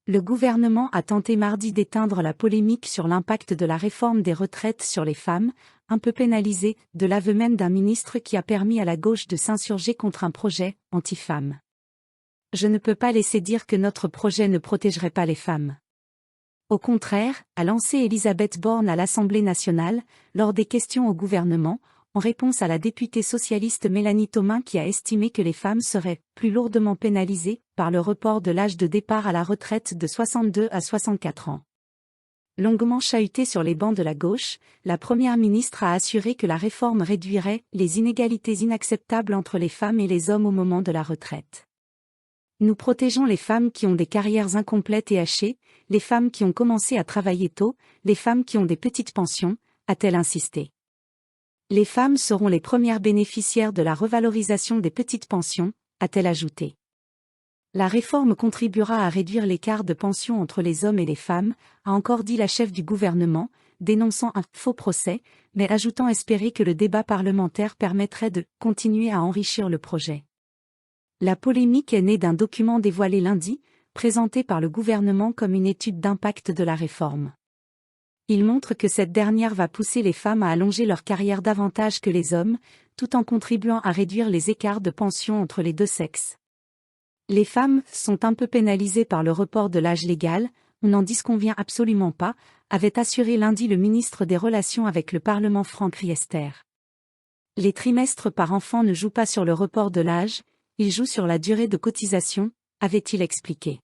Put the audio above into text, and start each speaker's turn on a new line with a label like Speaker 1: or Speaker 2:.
Speaker 1: Le gouvernement a tenté mardi d'éteindre la polémique sur l'impact de la réforme des retraites sur les femmes, un peu pénalisées, de l'aveu même d'un ministre qui a permis à la gauche de s'insurger contre un projet anti-femmes. Je ne peux pas laisser dire que notre projet ne protégerait pas les femmes. Au contraire, a lancé Elisabeth Borne à l'Assemblée nationale, lors des questions au gouvernement, en réponse à la députée socialiste Mélanie Thomain qui a estimé que les femmes seraient plus lourdement pénalisées par le report de l'âge de départ à la retraite de 62 à 64 ans. Longuement chahutée sur les bancs de la gauche, la Première ministre a assuré que la réforme réduirait les inégalités inacceptables entre les femmes et les hommes au moment de la retraite. Nous protégeons les femmes qui ont des carrières incomplètes et hachées, les femmes qui ont commencé à travailler tôt, les femmes qui ont des petites pensions, a-t-elle insisté. Les femmes seront les premières bénéficiaires de la revalorisation des petites pensions, a-t-elle ajouté. La réforme contribuera à réduire l'écart de pension entre les hommes et les femmes, a encore dit la chef du gouvernement, dénonçant un faux procès, mais ajoutant espérer que le débat parlementaire permettrait de continuer à enrichir le projet. La polémique est née d'un document dévoilé lundi, présenté par le gouvernement comme une étude d'impact de la réforme. Il montre que cette dernière va pousser les femmes à allonger leur carrière davantage que les hommes, tout en contribuant à réduire les écarts de pension entre les deux sexes. Les femmes sont un peu pénalisées par le report de l'âge légal, on n'en disconvient absolument pas, avait assuré lundi le ministre des Relations avec le Parlement Franck Riester. Les trimestres par enfant ne jouent pas sur le report de l'âge, ils jouent sur la durée de cotisation, avait-il expliqué.